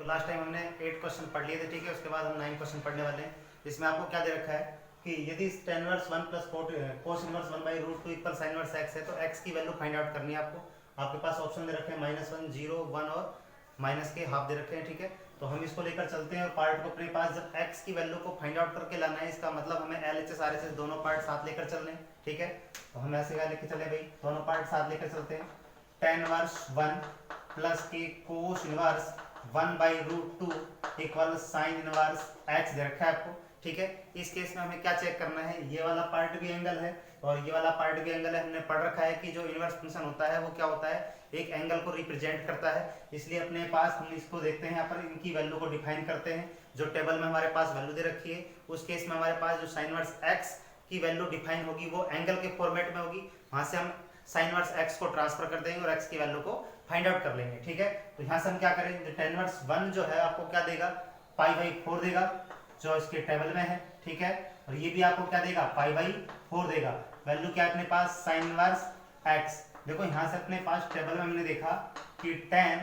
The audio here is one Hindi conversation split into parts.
लास्ट टाइम हमने 8 क्वेश्चन पढ़ लिए थे, ठीक है। उसके बाद हम 9 क्वेश्चन पढ़ने वाले हैं। इसमें आपको क्या दे रखा है कि यदि tan inverse 1 plus cos inverse 1/√2 equal sin inverse x है तो x की वैल्यू फाइंड आउट करनी है आपको। आपके पास ऑप्शन दे रखे हैं -1, 0, 1 और माइनस के हाफ दे रखे हैं, ठीक है। तो हम इसको लेकर चलते हैं और पार्ट को अपने पास जब x की वैल्यू को फाइंड आउट करके लाना है, इसका मतलब हमें LHS RHS दोनों पार्ट साथ लेकर चलने हैं, ठीक है। तो हम ऐसे क्या लेकर चले भाई, दोनों पार्ट साथ लेकर चलते हैं। tan इनवर्स 1 प्लस के cos inverse 1/√2 equal sin inverse x दे रखा है आपको, ठीक है। इस केस में हमें क्या चेक करना है, ये वाला पार्ट भी एंगल है और ये वाला पार्ट भी एंगल है। हमने पढ़ रखा है कि जो इनवर्स फंक्शन होता है वो क्या होता है, एक एंगल को रिप्रेजेंट करता है। इसलिए अपने पास हम इसको देखते हैं, यहाँ पर इनकी वैल्यू को डिफाइन करते हैं। जो टेबल में हमारे पास वैल्यू दे रखी है उस केस में हमारे पास जो sin इनवर्स x की वैल्यू डिफाइन होगी वो एंगल के फॉर्मेट में होगी। वहां से हम sin इनवर्स x को ट्रांसफर कर देंगे और x की वैल्यू को फाइंड आउट कर लेंगे, ठीक है। तो यहाँ से हम क्या करेंगे, tan इनवर्स 1 जो है आपको क्या देगा, π/4 देगा जो इसके टेबल में है, ठीक है। और ये भी आपको क्या देगा, π/4 देगा। वैल्यू क्या है अपने पास, sin इनवर्स x। देखो यहाँ से अपने पास टेबल में हमने देखा कि tan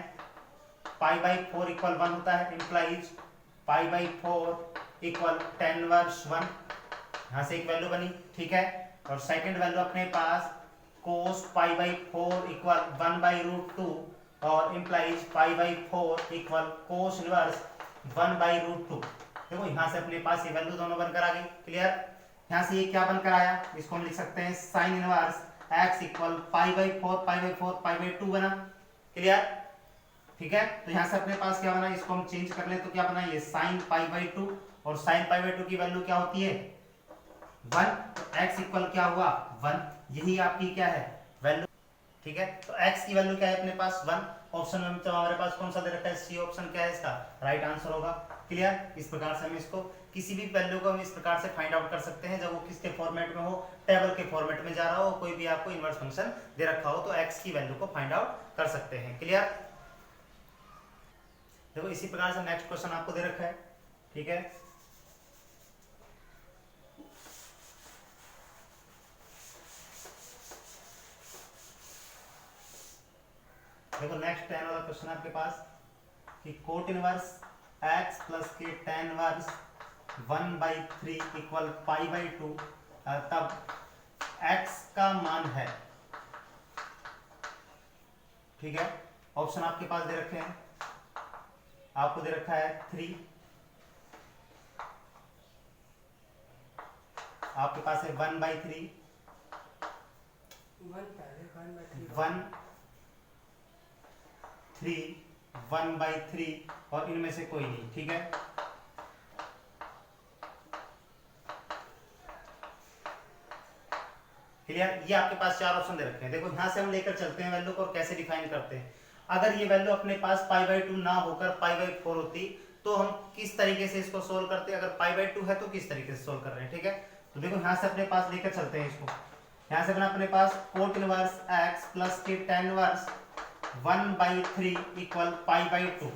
π/4 इक्वल 1 होता है, इंप्लाइज π/4 इक्वल tan इनवर्स 1। यहाँ से एक वैल्यू बनी, ठीक है। और सेकंड वैल्यू अपने पास cos π/4 इक्वल 1/√2 और इंप्लाइज π/4 इक्वल cos इनवर्स 1/√2। देखो यहाँ से अपने पास ये वैल्यू दोनों बनकर आ गई, क्लियर। यहाँ से ये क्या बनकर आया, इसको हम लिख सकते हैं sin इनवर्स x इक्वल π/4 बना, क्लियर, ठीक है। तो यहाँ से अपने पास क्या बना, इसको हम चेंज कर ले तो क्या बना, ये sin π/2 और sin π/2 की वैल्यू क्या होती है 1, तो x इक्वल क्या हुआ 1, यही आपकी क्या है वैल्यू, ठीक है। तो x की वैल्यू क्या है अपने पास 1। ऑप्शन में तो हमारे पास कौन सा दे रखा है, सी ऑप्शन क्या है इसका राइट आंसर होगा, क्लियर। इस प्रकार से हम इसको किसी भी वैल्यू को हम इस प्रकार से फाइंड आउट कर सकते हैं जब वो किसके फॉर्मेट में हो, टेबल के फॉर्मेट में जा रहा हो, कोई भी आपको इनवर्स फंक्शन दे रखा हो तो x की वैल्यू को फाइंड आउट कर सकते हैं, क्लियर। देखो इसी प्रकार से नेक्स्ट क्वेश्चन आपको दे रखा है, ठीक है। देखो नेक्स्ट 10 वाला क्वेश्चन आपके पास कि कोट इनवर्स x प्लस के tan इनवर्स 1/3 इक्वल π/2 तब x का मान है, ठीक है। ऑप्शन आपके पास दे रखे हैं, आपको दे रखा है 3, आपके पास है 1/3, 1/3 और इनमें से कोई नहीं, ठीक है। क्लियर, ये आपके पास 4 ऑप्शन दे रखे हैं। देखो यहां से हम लेकर चलते हैं वैल्यू को और कैसे डिफाइन करते हैं। अगर ये वैल्यू अपने पास π/2 ना होकर π/4 होती तो हम किस तरीके से इसको सोल्व करते, अगर π/2 है तो किस तरीके से सोल्व कर रहे हैं, ठीक है। तो देखो यहां से अपने पास लेकर चलते हैं इसको। यहां से बना अपने पास कोट इनवर्स x प्लस के tan इनवर्स 1/3 इक्वल π/2।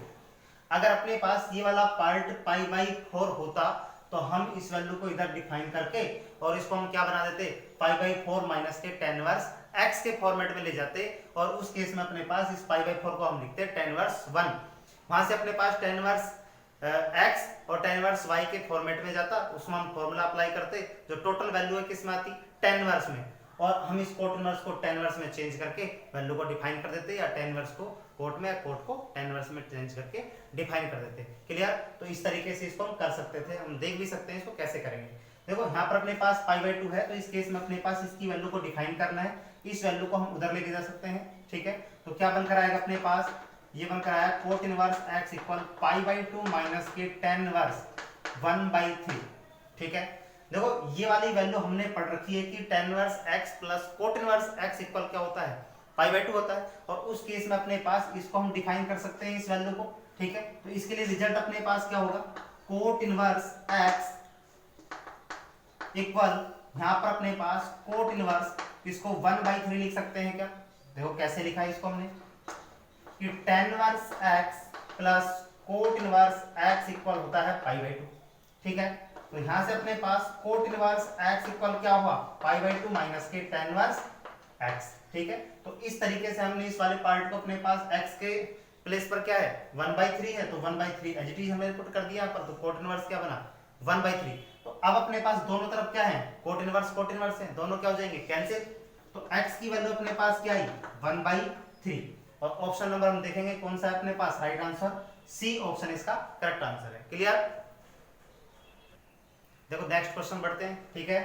अगर अपने पास ये वाला पार्ट π/4 होता तो हम इस वैल्यू को इधर डिफाइन करके और इसको हम क्या बना देते, π/4 माइनस के tan इनवर्स x के फॉर्मेट में ले जाते और उस केस में अपने पास इस π/4 को हम लिखते tan इनवर्स 1। वहां से अपने पास tan इनवर्स x और tan इनवर्स y के फॉर्मेट में जाता, उसमें हम फॉर्मूला अप्लाई करते, जो टोटल वैल्यू है किसमें आती tan इनवर्स में, और हम इस कोट इनवर्स को tan इनवर्स में चेंज करके वैल्यू को डिफाइन कर देते, या tan इनवर्स को कोट में, कोट को tan इनवर्स में चेंज करके डिफाइन कर देते, क्लियर। तो इस तरीके से इसको हम कर सकते थे, हम देख भी सकते हैं इसको कैसे करेंगे। देखो यहाँ पर अपने पास π/2 है तो इस केस में अपने पास इसकी वैल्यू को डिफाइन करना है, इस वैल्यू को हम उधर लेके जा सकते हैं, ठीक है। तो क्या बनकर आएगा अपने पास, ये बनकर आया cot inverse x equal π/2 minus के tan इनवर्स 1/3, ठीक है। देखो ये वाली वैल्यू हमने पढ़ रखी है कि tan inverse x plus coat inverse x equal क्या होता है, π/2 होता है, और उस केस में अपने पास इसको हम डिफाइन कर सकते हैं इस वैल्यू को, ठीक है। तो इसके लिए रिजल्ट अपने पास क्या होगा, कोट इनवर्स x इक्वल यहाँ पर अपने पास कोट इनवर्स, इसको 1/3 लिख सकते हैं क्या, देखो कैसे लिखा है इसको हमने कि tan inverse x plus coat inverse x equal होता है π/2, ठीक है। तो यहां से अपने पास कोट इनवर्स x इक्वल क्या हुआ π/2 माइनस के tan इनवर्स x, ठीक है। तो इस तरीके से हमने इस वाले पार्ट को अपने पास x के प्लेस पर क्या है 1/3 है, तो 1/3 एज इट इज हमने पुट कर दिया यहाँ पर, तो कोट इनवर्स क्या बना 1/3। तो अब अपने पास दोनों तरफ क्या है कोट इनवर्स है, दोनों क्या हो जाएंगे कैंसिल। तो x की वैल्यू अपने पास क्या आई 1/3। और ऑप्शन नंबर हम देखेंगे कौन सा है अपने पास राइट आंसर, सी ऑप्शन इसका करेक्ट आंसर है। क्लियर। देखो नेक्स्ट क्वेश्चन बढ़ते हैं, ठीक है।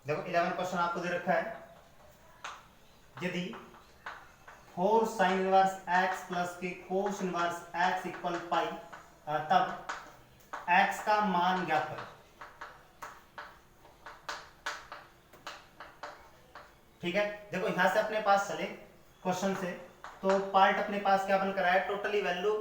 देखो 11 क्वेश्चन आपको दे रखा है, यदि 4 sin इनवर्स x प्लस के cos inverse x equal pi, तब x का मान ज्ञात करो। ठीक है, देखो यहां से अपने पास चले क्वेश्चन से, तो पार्ट अपने पास क्या बनकर आया, टोटली वैल्यू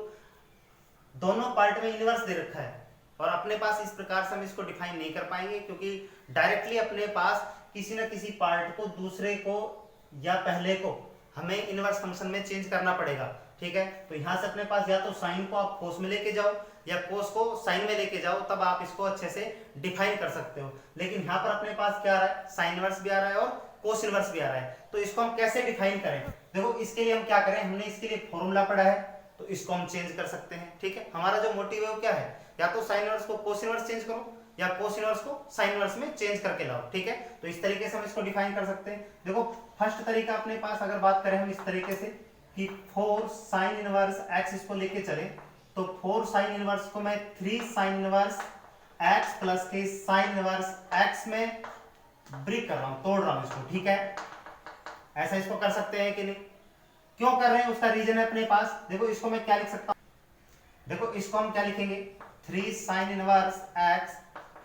दोनों पार्ट में इनवर्स दे रखा है, और अपने पास इस प्रकार से हम इसको डिफाइन नहीं कर पाएंगे, क्योंकि डायरेक्टली अपने पास किसी न किसी पार्ट को दूसरे को या पहले को हमें इनवर्स फंक्शन में चेंज करना पड़ेगा। ठीक है, तो यहां से अपने पास या तो साइन को आप कोस में लेके जाओ या कोस को साइन में लेके जाओ, तब आप इसको अच्छे से डिफाइन कर सकते हो। लेकिन यहाँ पर अपने पास क्या आ रहा है, साइन इनवर्स भी आ रहा है और कोस इनवर्स भी आ रहा है, तो इसको हम कैसे डिफाइन करें। देखो इसके लिए हम क्या करें, हमने इसके लिए फॉर्मूला पढ़ा है, तो इसको हम चेंज कर सकते हैं। ठीक है, हमारा जो मोटिव है वो क्या है, या तो साइन इनवर्स को कोस इनवर्स चेंज करो या कोस इनवर्स को साइन इनवर्स में चेंज करके लाओ। ठीक है, तो इस तरीके से हम इसको डिफाइन कर सकते हैं। देखो फर्स्ट तरीका अपने पास अगर बात करें हम इस तरीके से कि 4 साइन इनवर्स x इसको लेके चले, तो 4 साइन इनवर्स को मैं 3 साइन इनवर्स x प्लस के साइन इनवर्स x में ब्रेक कर रहा हूं, तोड़ रहा हूं इसको। ठीक है, ऐसा इसको कर सकते हैं कि नहीं, क्यों कर रहे हैं उसका रीजन है अपने पास। देखो इसको मैं क्या लिख सकता हूं, देखो इसको हम क्या लिखेंगे 3 साइन इनवर्स x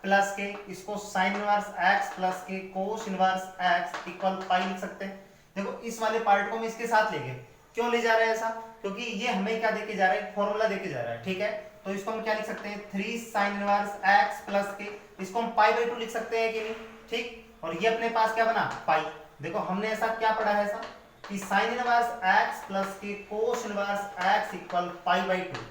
प्लस के इसको साइन इनवर्स x प्लस के cos inverse x equal pi लिख सकते हैं। देखो इस वाले पार्ट को हम इसके साथ ले गए, क्यों ले जा रहे हैं ऐसा, क्योंकि ये हमें क्या देके जा रहा है, फॉर्मूला देके जा रहा है। ठीक है, तो इसको हम क्या लिख सकते हैं 3 साइन इनवर्स x प्लस के, इसको हम π/2 लिख सकते हैं कि नहीं। ठीक, और ये अपने पास क्या बना पाई। देखो हमने ऐसा क्या पढ़ा है ऐसा कि साइन इनवर्स x प्लस के कोस इनवर्स x इक्वल π/2।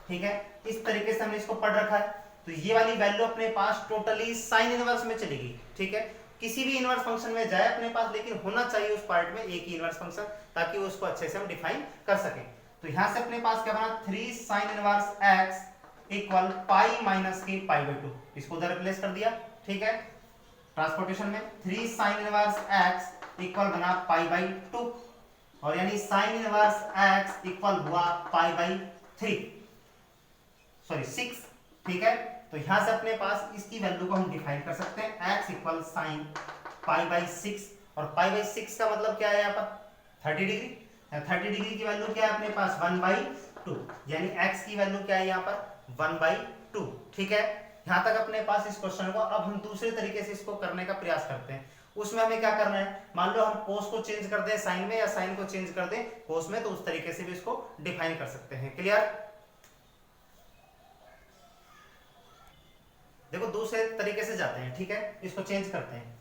ठीक है, इस तरीके से हमने इसको पढ़ रखा है, तो ये वाली वैल्यू अपने पास टोटली साइन इनवर्स में चलेगी। ठीक है, किसी भी इनवर्स फंक्शन में जाए अपने पास, लेकिन होना चाहिए उस पार्ट में एक ही इनवर्स फंक्शन, ताकि उसको अच्छे से हम डिफाइन कर सकें। तो यहां से अपने पास क्या बना 3 sign inverse x equal pi minus के π/2, इसको उधर रिप्लेस कर दिया। ठीक है, ट्रांसपोर्टेशन में 3 साइन इनवर्स x इक्वल बना π/2, और यानी साइन इनवर्स x इक्वल हुआ π/3 सॉरी 6। ठीक है, तो यहां से अपने पास इसकी वैल्यू को हम डिफाइन कर सकते हैं x इक्वल साइन π/6, और π/6 का मतलब क्या है यहाँ पर 30 डिग्री। 30 डिग्री की वैल्यू क्या है अपने पास 1/2, यानी x की वैल्यू क्या है यहाँ पर 1/2। ठीक है, यहां तक अपने पास इस क्वेश्चन को। अब हम दूसरे तरीके से इसको करने का प्रयास करते हैं। उसमें हमें क्या करना है, मान लो हम कोस को चेंज कर दें साइन में या साइन को चेंज कर दें कोस में, तो उस तरीके से भी इसको डिफाइन कर सकते हैं। क्लियर। देखो दूसरे तरीके से जाते हैं। ठीक है, इसको चेंज करते हैं।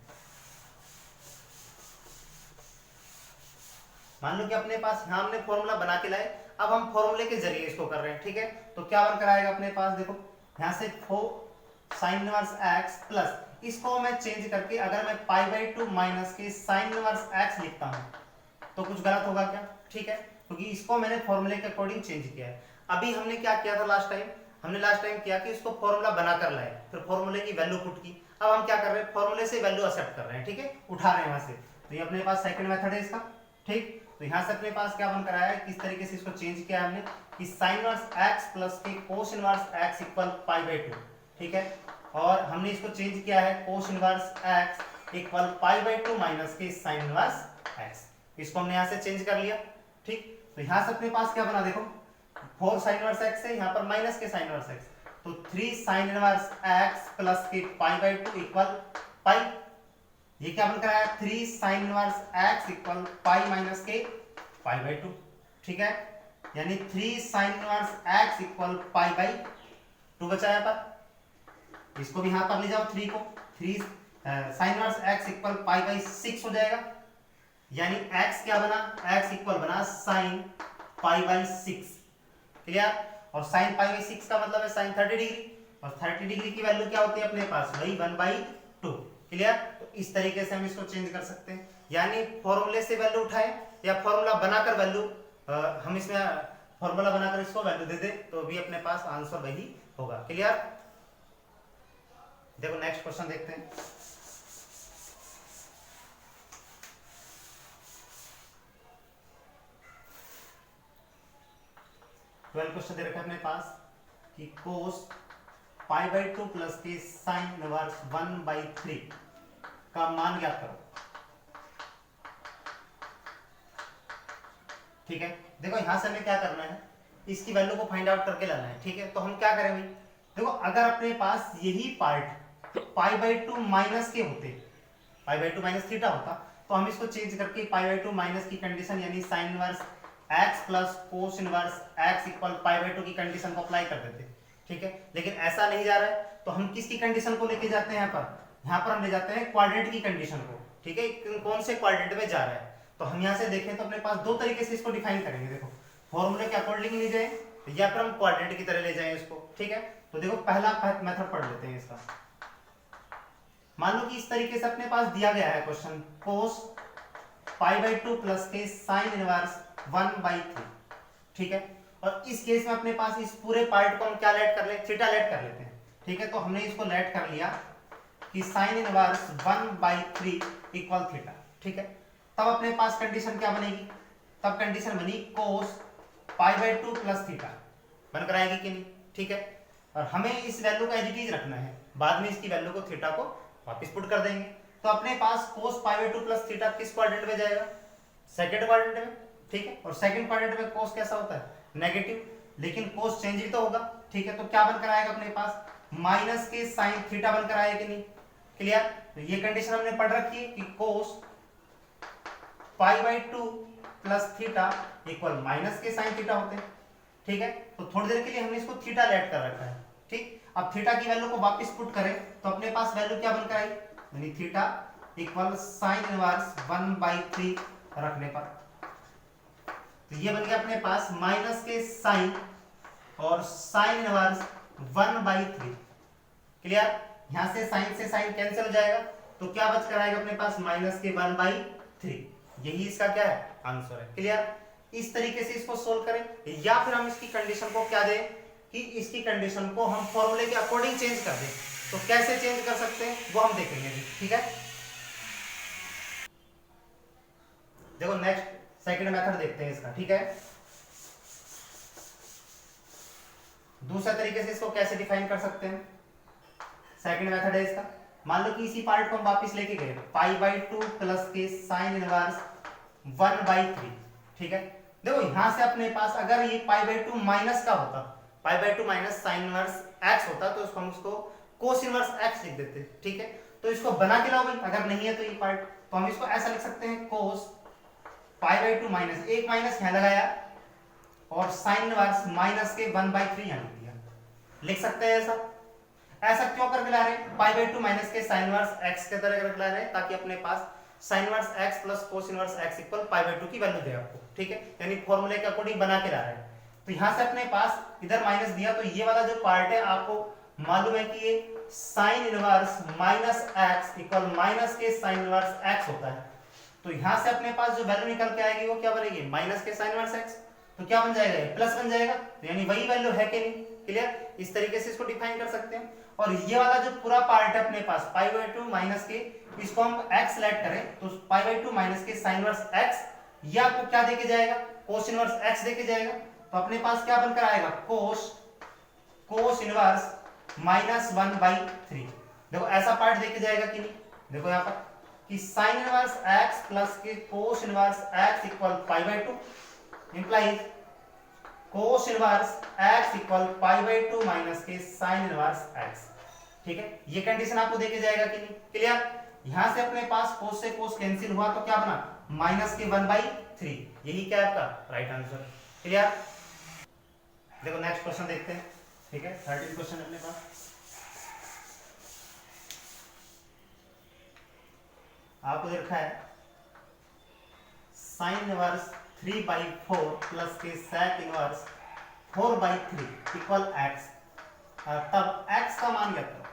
मान लो कि अपने पास यहां हमने फॉर्मूला बना के लाए, अब हम फॉर्मूले के जरिए इसको कर रहे हैं। ठीक है, तो क्या बनकर आएगा अपने पास, देखो यहां से 4 साइन इनवर्स x प्लस, इसको मैं चेंज करके अगर मैं π/2 माइनस के साइन इनवर्स x लिखता हूं तो कुछ गलत होगा क्या। ठीक है, क्योंकि इसको मैंने फॉर्मूले के अकॉर्डिंग चेंज किया है। अभी हमने क्या किया था लास्ट टाइम, हमने लास्ट टाइम किया कि इसको फॉर्मूला बनाकर लाए, फिर फॉर्मूले की वैल्यू पुट की। अब हम क्या कर रहे हैं, फॉर्मूले से वैल्यू एक्सेप्ट कर रहे हैं। ठीक है, उठा रहे हैं वहां से, तो ये अपने पास सेकंड मेथड है इसका। ठीक, तो यहां से अपने पास क्या बनकर आया है, किस तरीके से इसको चेंज किया हमने कि साइन इनवर्स x प्लस के कोस इनवर्स x इक्वल π/2। ठीक है, और हमने इसको चेंज किया है cos inverse x equal π/2 minus के साइन इनवर्स x, इसको हमने यहां से चेंज कर लिया। ठीक, तो यहां से अपने पास क्या बना, देखो 4 साइन इनवर्स x है, यहाँ पर माइनस के साइन इनवर्स x, तो 3 साइन इनवर्स x प्लस के π/2 इक्वल पाई। ये क्या बनकर आया 3 sign inverse x equal pi minus के π/2। ठीक है, यानी 3 साइन इनवर्स x इक्वल π/2 बचा यहाँ पर। इसको भी यहाँ पर ले जाओ 3 को, 3 साइन इनवर्स x इक्वल π/6 हो जाएगा, यानी x क्या बना, x इक्वल बना साइन π/6। क्लियर, और साइन π/6 का मतलब है साइन 30 डिग्री, और 30 डिग्री की वैल्यू क्या होती है अपने पास, वही 1/2। क्लियर, तो इस तरीके से हम इसको चेंज कर सकते हैं, यानी फॉर्मूले से वैल्यू उठाए या फॉर्मूला बनाकर वैल्यू हम इसमें फॉर्मूला बनाकर इसको वैल्यू दे दे तो भी अपने पास आंसर वही होगा। क्लियर? देखो नेक्स्ट क्वेश्चन देखते हैं। ट्वेल्थ क्वेश्चन दे रखा है अपने पास कि कोस π/2 प्लस के साइन इनवर्स 1/3 का मान ज्ञात करो। ठीक है, देखो यहां से हमें क्या करना है, इसकी वैल्यू को फाइंड आउट करके लाना है। ठीक है, तो हम क्या करें भाई, देखो अगर अपने पास यही पार्ट π/2 माइनस के होते, π/2 माइनस थीटा होता, तो हम इसको चेंज करके π/2 माइनस की कंडीशन यानी sine inverse x plus cos inverse x equal π/2 की कंडीशन को अप्लाई कर देते। ठीक है, लेकिन ऐसा नहीं जा रहा है, तो हम किसकी कंडीशन को लेके जाते हैं यहाँ पर हम ले जाते हैं क्वाड्रेंट की कंडीशन को। ठीक है, कौन से क्वाड्रेंट में जा रहा है, तो हम यहाँ से देखें तो अपने पास दो तरीके से इसको डिफाइन करेंगे। देखो फॉर्मूले के अकॉर्डिंग ले जाए या फिर हम क्वाड्रेंट की तरह ले जाएं इसको। ठीक है, तो देखो पहला मेथड पढ़ लेते हैं इसका। मान लो कि इस तरीके से अपने पास दिया गया है क्वेश्चन, कोस π/2 प्लस के साइन इनवर्स 1/3। ठीक है, और इस केस में अपने पास इस पूरे पार्ट को हम क्या लेट कर ले, थीटा लेट कर लेते हैं। ठीक है, तो हमने इसको लेट कर लिया कि साइन इनवर्स 1/3 इक्वल थीटा। ठीक है, तब अपने पास कंडीशन क्या बनेगी, तब कंडीशन बनी कोस π/2 प्लस थीटा बनकर आएगी कि नहीं। ठीक है, और हमें इस वैल्यू का एज इट इज रखना है, बाद में इसकी वैल्यू को थीटा को वापस पुट कर देंगे। तो अपने पास कोस π/2 प्लस थीटा किस क्वाड्रेंट में जाएगा, सेकंड क्वाड्रेंट में। ठीक है, और सेकंड क्वाड्रेंट में कोस कैसा होता है, नेगेटिव, लेकिन कोस चेंज ही तो होगा। ठीक है, तो क्या बनकर आएगा अपने पास, माइनस के साइन थीटा बनकर आएगा कि नहीं। क्लियर? तो ये कंडीशन हमने पढ़ रखी है कि कोस π/2 प्लस थीटा इक्वल माइनस के साइन थीटा होते हैं। ठीक है, तो थोड़ी देर के लिए हमने इसको थीटा लेट कर रखा है। ठीक, अब थीटा की वैल्यू को वापस पुट करें तो अपने पास वैल्यू क्या बनकर आई, यानी थीटा इक्वल साइन इनवर्स 1/3 रखने पर, तो ये बन गया अपने पास माइनस के साइन और साइन इनवर्स 1/3। क्लियर? यहां से साइन कैंसिल हो जाएगा, तो क्या बच कर आएगा अपने पास, माइनस के 1/3। यही इसका क्या है, आंसर है। क्लियर? इस तरीके से इसको सोल्व करें, या फिर हम इसकी कंडीशन को क्या दें कि इसकी कंडीशन को हम फॉर्मूले के अकॉर्डिंग चेंज कर दें। तो कैसे चेंज कर सकते हैं वो हम देखेंगे। ठीक है, देखो नेक्स्ट सेकंड मेथड देखते हैं इसका। ठीक है, दूसरा तरीके से इसको कैसे डिफाइन कर सकते हैं, सेकंड मेथड है इसका। मान लो कि इसी पार्ट को हम वापस लेके गए π/2 प्लस के साइन इनवर्स 1/3। ठीक है, देखो यहां से अपने पास अगर ये π/2 माइनस का होता, π/2 माइनस साइन इनवर्स x होता, तो उसको हम उसको कोस इनवर्स x लिख देते। ठीक है, तो इसको बना के लाओ भाई, अगर नहीं है तो ये पार्ट, तो हम इसको ऐसा लिख सकते हैं, कोस π/2 माइनस, एक माइनस यहां लगाया और साइन इनवर्स माइनस के 1/3 यहां लिख दिया। लिख सकते हैं ऐसा। ऐसा क्यों करके ला रहे हैं, π/2 माइनस के साइन इनवर्स x के तरह करके ला रहे हैं, ताकि अपने पास sine inverse x plus cos inverse x equal π/2 की वैल्यू दे आपको। ठीक है, यानी फॉर्मूले के अकॉर्डिंग बना के ला रहे हैं। तो यहां से अपने पास इधर माइनस दिया, तो ये वाला जो पार्ट है आपको मालूम है कि ये sine inverse minus x equal minus के साइन इनवर्स x होता है। तो यहां से अपने पास जो वैल्यू निकल के आएगी वो क्या बनेगी, माइनस के साइन इनवर्स x, तो क्या बन जाएगा, ये प्लस बन जाएगा, तो यानी वही वैल्यू है कि नहीं। क्लियर? इस तरीके से इसको डिफाइन कर सकते हैं। और ये वाला जो पूरा पार्ट है अपने पास π/2 माइनस के, इसको हम x लेट करें तो π/2 माइनस के साइन इनवर्स x, ये आपको क्या देके जाएगा, कोस इनवर्स x देके जाएगा। तो अपने पास क्या बनकर आएगा, कोस इनवर्स माइनस 1/3। देखो ऐसा पार्ट देके जाएगा कि नहीं, देखो यहाँ पर कि साइन इनवर्स x प्लस के cos inverse x equal π/2 implies cos inverse x equal π/2 minus के साइन इनवर्स x। ठीक है, ये कंडीशन आपको देके जाएगा कि नहीं। क्लियर? यहां से अपने पास कोस से कोस कैंसिल हुआ, तो क्या बना, माइनस के 1/3। यही क्या है आपका राइट आंसर। क्लियर? देखो नेक्स्ट क्वेश्चन देखते हैं। ठीक है, 13 क्वेश्चन अपने पास आपको देखा है, साइन इनवर्स 3/4 प्लस के sec इनवर्स 4/3 इक्वल x, तब x का मान ज्ञात करो।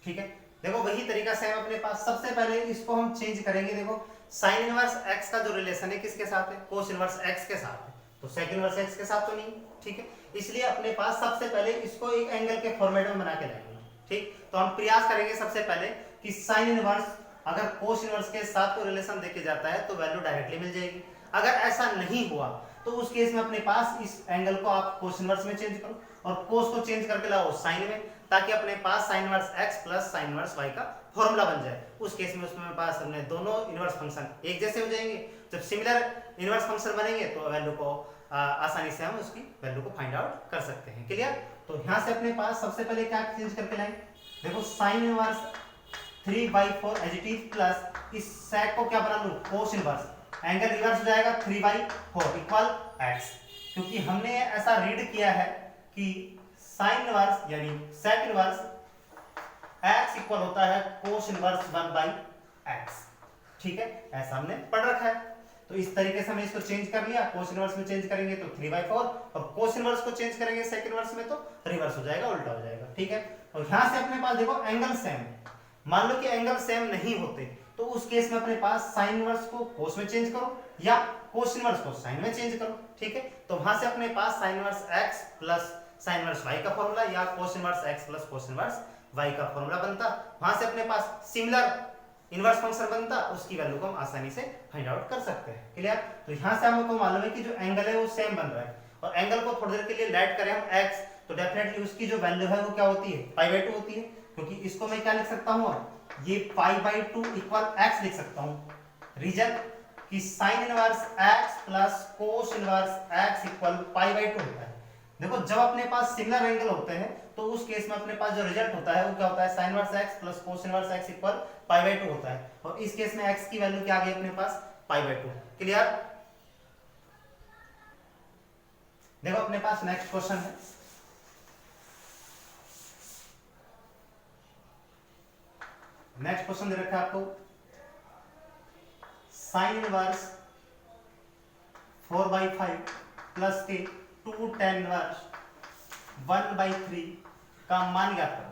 ठीक है। देखो वही तरीका से है अपने पास, सबसे पहले इसको हम चेंज करेंगे। देखो साइन इनवर्स एक्स का जो रिलेशन है किसके साथ है, कोस इनवर्स एक्स के साथ है, तो सेक इनवर्स एक्स के साथ तो नहीं, ठीक है। इसलिए अपने पास सबसे पहले इसको एक एंगल के फॉर्मेट में बना के लाएंगे, ठीक। तो हम प्रयास करेंगे सबसे पहले कि साइन इनवर्स अगर कोस इनवर्स के साथ कोई रिलेशन देके जाता है तो वैल्यू डायरेक्टली मिल जाएगी। अगर ऐसा नहीं हुआ तो उस केस में अपने पास इस एंगल को आप कोस इनवर्स में चेंज करो और कोस को चेंज करके लाओ साइन में, ताकि अपने पास sine inverse x plus sine inverse y का फॉर्मूला बन जाए। उस केस में उसमें पास हमने दोनों इनवर्स फंक्शन एक जैसे हो जाएंगे। जब सिमिलर इनवर्स फंक्शन बनेंगे तो वैल्यू को आसानी से हम उसकी वैल्यू को फाइंड आउट कर सकते हैं। क्लियर। तो यहाँ से अपने पास सबसे पहले क्या चेंज करके लाएंगे, देखो sine inverse 3/4 as it is plus इस सेक को क्या बना लूं, कोस इनवर्स, एंगल रिवर्स हो जाएगा 3/4 इक्वल एक्स, क्योंकि हमने ऐसा रीड किया है कि साइन इनवर्स यानी सेक इनवर्स x इक्वल होता है कोस इनवर्स 1/x, ठीक है, ऐसा हमने पढ़ रखा है। तो इस तरीके से हमने इसको चेंज कर लिया, कोस इनवर्स में चेंज करेंगे तो 3/4 और कोस इनवर्स को चेंज करेंगे सेक इनवर्स में तो रिवर्स हो जाएगा, उल्टा हो जाएगा, ठीक है। और यहां से अपने पास देखो एंगल सेम, मान लो कि एंगल सेम नहीं होते तो उस केस में अपने पास साइन इनवर्स को कोस में चेंज करो या कोस इनवर्स को साइन में चेंज करो, ठीक है। तो वहां से अपने पास sine inverse x plus sine inverse y का फॉर्मूला या cos inverse x plus cos inverse y का फॉर्मूला बनता, वहां से अपने पास सिमिलर इनवर्स फंक्शन बनता, उसकी वैल्यू को हम आसानी से फाइंड आउट कर सकते हैं। क्लियर। तो यहां से हमको मालूम है कि जो एंगल है वो सेम बन रहा है और एंगल को थोड़ी देर के लिए लेट करें हम x, तो डेफिनेटली उसकी जो वैल्यू है वो क्या होती है, π/2 होती है, क्योंकि इसको मैं क्या लिख सकता हूं, ये π/2 इक्वल x लिख सकता हूं। रीजन कि sine inverse x plus cos inverse x equal π/2 होता है। देखो जब अपने पास सिमिलर एंगल होते हैं तो उस केस में अपने पास जो रिजल्ट होता है वो क्या होता है, sine inverse x plus cos inverse x equal π/2 होता है, और इस केस में x की वैल्यू क्या आ गई अपने पास, π/2। क्लियर। देखो अपने पास नेक्स्ट क्वेश्चन है, नेक्स्ट क्वेश्चन दे रखा है आपको, साइन इनवर्स 4/5 प्लस के 2 tan इनवर्स 1/3 का मान ज्ञात करो।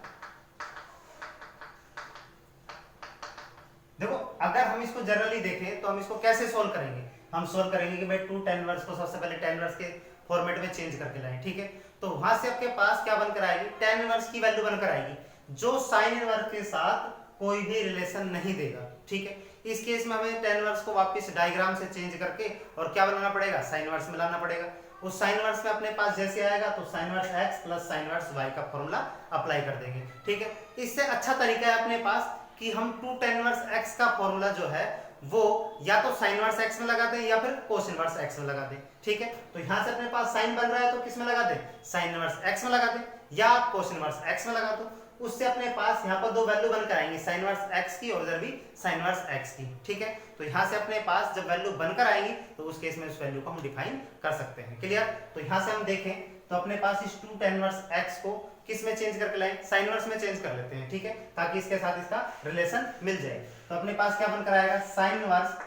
देखो अगर हम इसको जनरली देखें तो हम इसको कैसे सोल्व करेंगे, हम सोल्व करेंगे कि भाई 2 tan इनवर्स को सबसे पहले tan इनवर्स के फॉर्मेट में चेंज करके लाएं, ठीक है। तो वहां से आपके पास क्या बनकर आएगी, tan इनवर्स की वैल्यू बनकर आएगी जो साइन इनवर्स के साथ कोई भी रिलेशन नहीं देगा, ठीक है। इस केस में हमें tan इनवर्स को वापस डायग्राम से चेंज करके और क्या बनाना पड़ेगा, साइन इनवर्स में लाना पड़ेगा। उस साइन इनवर्स में अपने पास जैसे आएगा तो sign inverse x plus sine inverse y का फॉर्मूला अप्लाई कर देंगे, ठीक है। इससे अच्छा तरीका है अपने पास कि हम 2 tan इनवर्स x का फॉर्मूला जो है वो या तो साइन इनवर्स x में लगा दें या फिर कोस इनवर्स x में लगा दें, ठीक है। तो यहां से अपने पास साइन बन रहा है तो किस में लगा दें, साइन इनवर्स x में लगा दें या कोस इनवर्स x में लगा दो। उससे अपने पास यहाँ पर दो वैल्यू बनकर आएंगी, साइन इनवर्स x की और इधर भी साइन इनवर्स x की, ठीक है। तो यहाँ से अपने पास जब वैल्यू बनकर आएगी तो उस केस में उस वैल्यू को हम डिफाइन कर सकते हैं। क्लियर। तो यहाँ से हम देखें तो अपने पास इस 2 tan इनवर्स x को किस में चेंज करके लाएं, साइन इनवर्स में चेंज कर लेते हैं, ठीक है, ताकि इसके साथ इसका रिलेशन मिल जाए। तो अपने पास क्या बनकर आएगा, साइन इनवर्स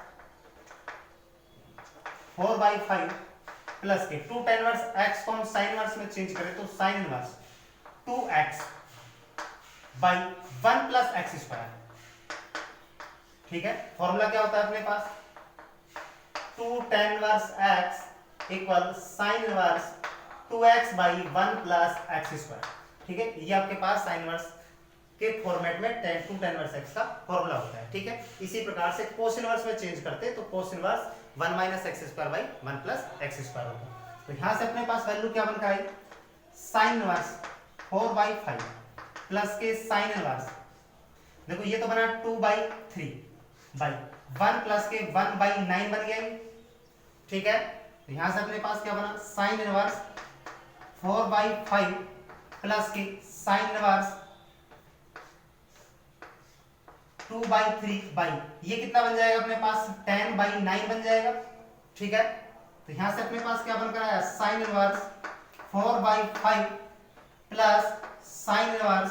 4/5 प्लस के 2 tan इनवर्स x को हम साइन इनवर्स में चेंज करें तो sine inverse 2x by 1 plus x square, ठीक है। फॉर्मूला क्या होता है अपने पास, 2 tan inverse x equal sine inverse 2x by 1 plus x square, ठीक है। ये आपके पास साइन इनवर्स के फॉर्मेट में 2 tan इनवर्स x का फॉर्मूला होता है, ठीक है। इसी प्रकार से कोस इनवर्स में चेंज करते तो cos inverse 1 minus x square by 1 plus x square होता। तो यहां से अपने पास वैल्यू क्या बनकर आई, साइन इनवर्स 4/5 प्लस के साइन इनवर्स, देखो ये तो बना 2/3 बाई 1 प्लस के 1/9 बन गया, ठीक है। तो यहां से अपने पास क्या बना, साइन इनवर्स 4/5 प्लस के साइन इनवर्स 2/3 बाई ये कितना बन जाएगा अपने पास, 10/9 बन जाएगा, ठीक है। तो यहां से अपने पास क्या बनकर आया, sine inverse 4/5 plus sine inverse,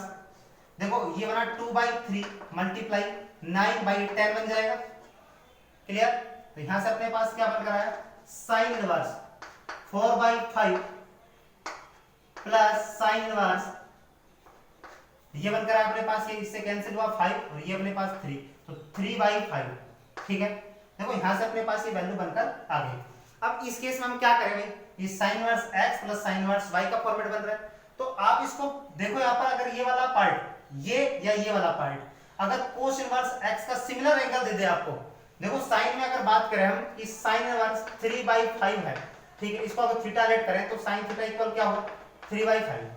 देखो ये बना 2/3 मल्टीप्लाई 9/10 बन जाएगा। क्लियर। तो यहां से अपने पास क्या बनकर आया, sine inverse 4/5 plus sine inverse ये बनकर आया अपने पास, ये इससे कैंसिल हुआ 5 और ये अपने पास 3, तो 3/5, ठीक है। देखो यहाँ से अपने पास ये वैल्यू बनकर आ गई। अब इस केस में हम क्या करें भाई, ये sin inverse x plus sin inverse y का फॉर्मेट बन रहा है, तो आप इसको देखो यहाँ पर, अगर ये वाला पार्ट ये या ये वाला पार्ट अगर कोस इनवर्स x का सिमिलर एंगल दे दे आपको, देखो साइन में अगर बात करें हम कि sin इनवर्स 3/5 है, ठीक है, इसको अगर थीटा लेट करें तो sin थीटा इक्वल क्या होगा 3/5,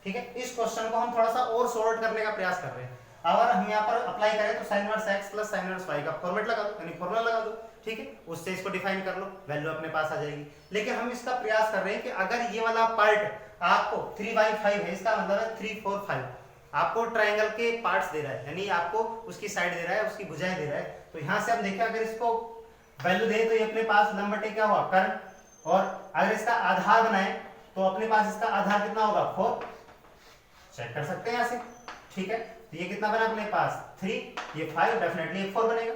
ठीक है। इस क्वेश्चन को हम थोड़ा सा और सॉल्व करने का प्रयास कर रहे हैं। अगर हम यहाँ पर अप्लाई करें तो sin inverse x plus sin inverse y का फॉर्मेट लगा दो, यानी फॉर्मूला लगा दो, ठीक है, उससे इसको डिफाइन कर लो, वैल्यू अपने पास आ जाएगी। लेकिन हम इसका प्रयास कर रहे हैं कि अगर ये वाला पार्ट आपको 3/5 है, इसका मतलब है 3, 4, 5 आपको ट्रायंगल के पार्ट्स दे रहा है, यानी आपको उसकी साइड दे रहा है, उसकी भुजाएं दे रहा है, तो यहाँ से हम देखें अगर इसको वैल्यू दे तो ये अपने पास लंब बटे क्या हुआ कर्ण, और अगर इसका आधार बनाए तो अपने पास इसका आधार कितना होगा 4, चेक कर सकते हैं यहाँ से, ठीक है। तो ये कितना बना अपने पास 3, ये 5, डेफिनेटली 4 बनेगा।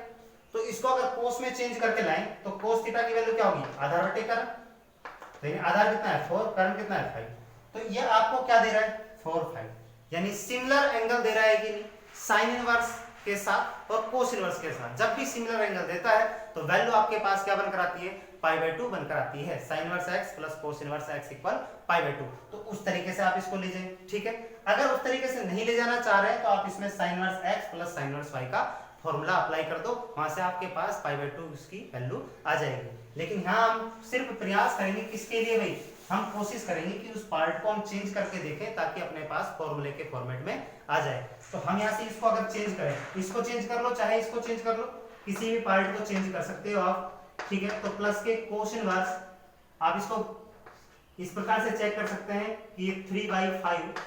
तो इसको अगर कोस में चेंज करके लाएं तो कोस थीटा की वैल्यू क्या होगी आधार बटे कर्ण, तो आधार कितना है 4, कर्ण कितना है 5, तो ये आपको क्या दे रहा है 4, 5, यानी सिमिलर एंगल दे रहा है कि नहीं साइन इनवर्स के साथ और कोस इनवर्स के साथ। जब भी सिमिलर एंगल देता है तो वैल्यू आपके पास क्या बनकर आती है π/2 बनकर आती है, sine inverse x plus cos inverse x equal π/2। तो उस तरीके से आप इसको लीजिए, ठीक है। अगर उस तरीके से नहीं ले जाना चाह रहे हैं तो आप इसमें sign inverse x plus sine inverse y का फॉर्मूला अप्लाई कर दो, वहां से आपके पास π/2 इसकी वैल्यू आ जाएगी। लेकिन यहाँ हम सिर्फ प्रयास करेंगे किसके लिए भाई, हम कोशिश करेंगे कि उस पार्ट को हम चेंज करके देखें ताकि अपने पास फॉर्मूले के फॉर्मेट में आ जाए। तो हम यहाँ से इसको अगर चेंज करें, इसको चेंज कर लो चाहे इसको चेंज कर लो, किसी भी पार्ट को चेंज कर सकते हो आप, ठीक है। तो प्लस के कोस इनवर्स आप इसको इस प्रकार से चेक कर सकते हैं कि ये 3/5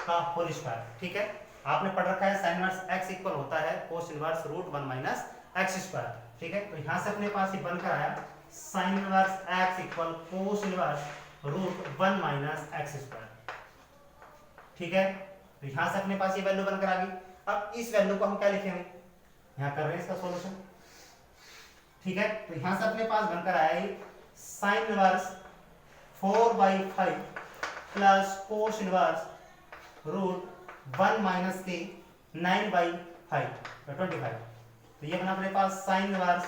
का होल स्क्वायर, ठीक है। आपने पढ़ रखा है साइन इनवर्स x इक्वल होता है cos inverse √1 minus x square, ठीक है। तो यहां से अपने पास ये बनकर आया sign inverse x equal cos inverse √1 minus x square, ठीक है। तो यहां से अपने पास ये वैल्यू बनकर आ गई। अब इस वैल्यू को हम क्या लिखेंगे, यहां कर रहे हैं इसका सॉल्यूशन, ठीक है। तो यहां से अपने पास बनकर आया ये sine inverse 4/5 plus cos inverse √1 minus के 9/5 तो 25। तो ये बना अपने पास साइन इनवर्स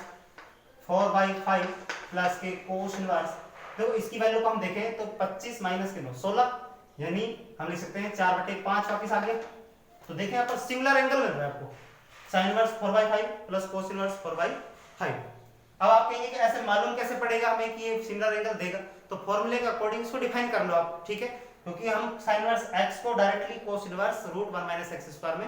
4/5 प्लस के कोस इनवर्स, तो इसकी वैल्यू को हम देखें तो 25 माइनस के 9 16, यानी हम लिख सकते हैं 4/5 वापस आ गया। तो देखें यहाँ पर सिमिलर एंगल मिल रहा है आपको, sine inverse 4/5 plus cos inverse 4/5। अब आप कहेंगे कि ऐसे मालूम कैसे पड़ेगा हमें कि ये सिमिलर एंगल देगा, तो फॉर्मूले के अकॉर्डिंग इसको डिफाइन कर लो आप, ठीक है। क्योंकि हम साइन इनवर्स x को directly cos inverse √1 minus x square में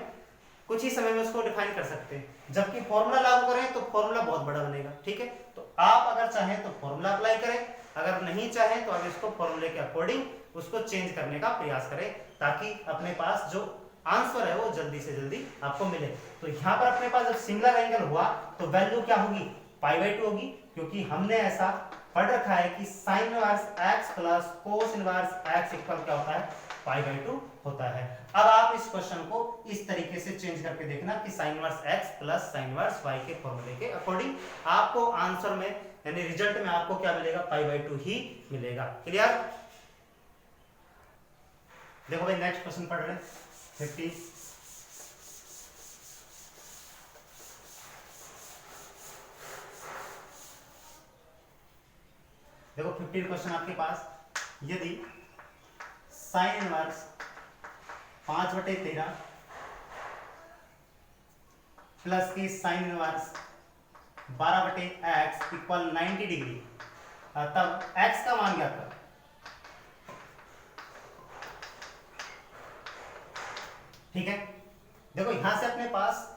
कुछ ही समय में उसको डिफाइन कर सकते हैं, जबकि फॉर्मूला लागू करें तो फॉर्मूला बहुत बड़ा बनेगा, ठीक है। तो आप अगर चाहें तो फॉर्मूला अप्लाई करें, अगर नहीं चाहें तो आप इसको फॉर्मूले के अकॉर्डिंग उसको चेंज करने का प्रयास करें ताकि अपने पास जो आंसर है वो जल्दी से जल्दी आपको मिले। तो यहाँ पर अपने पास जब सिमिलर एंगल हुआ तो वैल्यू क्या होगी π/2 होगी, क्योंकि हमने ऐसा पढ़ रखा है कि sine inverse x plus cos inverse x equal क्या होता है π/2 होता है। अब आप इस क्वेश्चन को इस तरीके से चेंज करके देखना कि sine inverse x plus sine inverse y के फॉर्मूले के अकॉर्डिंग आपको आंसर में यानी रिजल्ट में आपको क्या मिलेगा π/2 ही मिलेगा। क्लियर? देखो भाई नेक्स्ट क्वेश्चन पढ़ रहे हैं 50। देखो 15 क्वेश्चन आपके पास, यदि साइन इनवर्स 5/13 प्लस की sign inverse 12/x equal 90 degree, तब x का मान क्या था, ठीक है। देखो यहां से अपने पास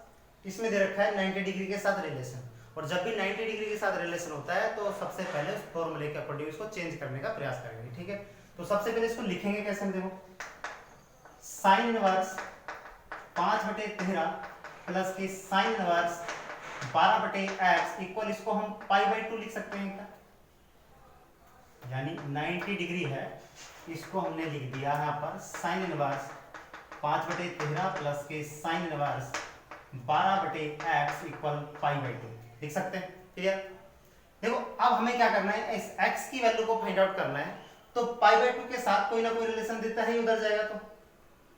इसमें दे रखा है 90 डिग्री के साथ रिलेशन, और जब भी 90 डिग्री के साथ रिलेशन होता है तो सबसे पहले उस फॉर्मूले के अकॉर्डिंग इसको चेंज करने का प्रयास करेंगे, ठीक है। तो सबसे पहले इसको लिखेंगे कैसे, देखो साइन इनवर्स 5/13 प्लस की साइन इनवर्स 12/x इक्वल, इसको हम π/2 लिख सकते हैं क्या, यानी 90 डिग्री है, इसको हमने लिख दिया यहाँ पर साइन इनवर्स 5/13 प्लस के साइन इनवर्स 12/x इक्वल π/2 लिख सकते हैं। क्लियर? देखो अब हमें क्या करना है, इस x की वैल्यू को फाइंड आउट करना है, तो π/2 के साथ कोई ना कोई रिलेशन देता है, उधर जाएगा तो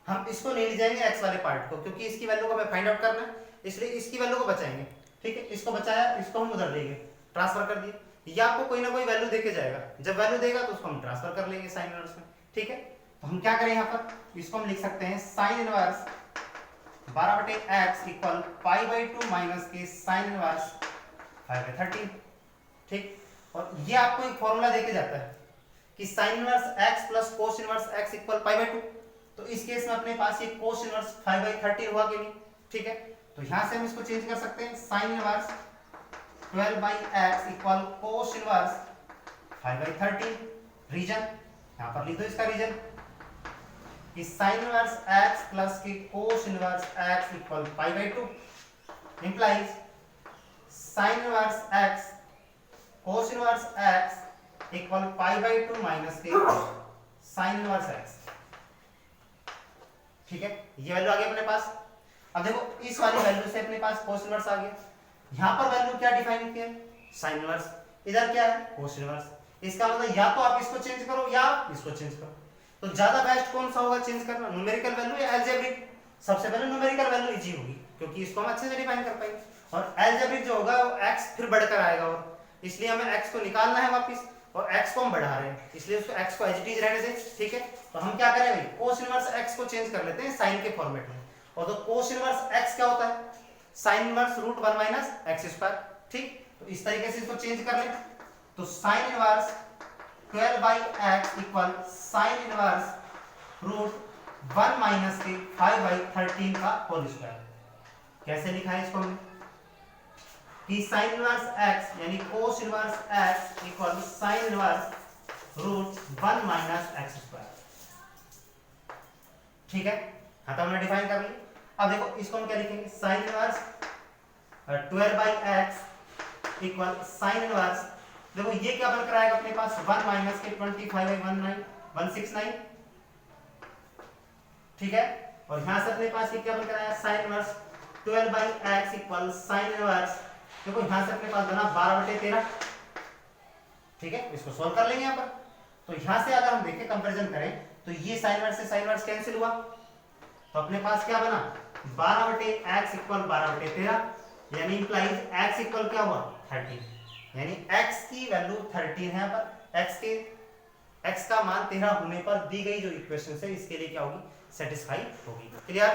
हम इसको नहीं ले जाएंगे x वाले पार्ट को, क्योंकि इसकी वैल्यू को हमें फाइंड आउट करना है, इसलिए इसकी वैल्यू को बचाएंगे। ठीक है, इसको बचाया, इसको हम उधर लेंगे, ट्रांसफर कर दिए। ये आपको कोई ना कोई वैल्यू देके जाएगा, जब वैल्यू देगा तो उसको हम ट्रांसफर कर लेंगे साइन इनवर्स में। ठीक है, तो हम क्या करें यहाँ पर, इसको हम लिख सकते हैं sine inverse 12/x equal π/2 minus के साइन इनवर्स 5/13। ठीक, और ये आपको एक फॉर्मूला देके जाता है कि sine inverse x plus cos inverse x equal π/2। तो इस केस में अपने पास ये कोस इनवर्स 5/13 हुआ कि नहीं। ठीक है, तो यहां से हम इसको चेंज कर सकते हैं, sine inverse 12/x equal cos inverse 5/13। Reason यहां पर लिख दो, इसका रीजन कि साइन इनवर्स x प्लस की cos inverse x equal π/2 implies sine inverse x cos inverse x equal π/2 minus के साइन इनवर्स x। ठीक है, ये वैल्यू आ गई अपने पास। अब देखो इस वाली वैल्यू से अपने पास कोस इनवर्स आ गया, यहां पर वैल्यू क्या डिफाइन किया है, साइन इनवर्स, इधर क्या है, कोस इनवर्स। इसका मतलब या तो आप इसको चेंज करो या इसको चेंज करो। तो ज्यादा बेस्ट कौन सा होगा चेंज करना, न्यूमेरिकल वैल्यू या अलजेब्रिक? सबसे पहले न्यूमेरिकल वैल्यू इजी होगी, क्योंकि इसको हम अच्छे से डिफाइन कर पाएंगे। और अलजेब्रिक जो होगा वो x फिर बढ़कर आएगा, और इसलिए हमें x को निकालना है वापस, और x को हम बढ़ा रहे हैं, इसलिए उसको x को एज इट इज रहने दें। ठीक है, तो हम क्या करें भाई, कोस इनवर्स x को चेंज कर लेते हैं साइन के फॉर्मेट में। और तो कोस इनवर्स x क्या होता है, साइन इनवर्स √1 माइनस x²। ठीक, तो इस तरीके से इसको चेंज कर लें, तो sign inverse 12/x equal sine inverse √1 minus के 5/13 का होल स्क्वायर। कैसे लिखा है इसको हमने कि साइन इनवर्स x यानी कोस inverse x equal sine inverse √1 minus x²। ठीक है, हाँ तो हमने डिफाइन कर ली। अब देखो इसको हम क्या लिखेंगे, sign inverse 12/x equal sine inverse, देखो ये क्या बन कर आएगा अपने पास, 1 माइनस के 25/169। ठीक है, और यहां से अपने पास ये क्या बनकर आया, sign inverse 12/x equal sine inverse, देखो यहां से अपने पास बना 12/13। ठीक है, इसको सॉल्व कर लेंगे यहां पर। तो यहां से अगर हम देखें कंपैरिजन करें तो ये साइन इनवर्स से साइन इनवर्स कैंसिल हुआ, तो अपने पास क्या बना 12/x इक्वल 12/13, यानी इंप्लाइज x इक्वल क्या हुआ 13, यानी x की वैल्यू 13 है। यहाँ पर x का मान 13 होने पर दी गई जो इक्वेशन है इसके लिए क्या होगी, सेटिस्फाई होगी। क्लियर।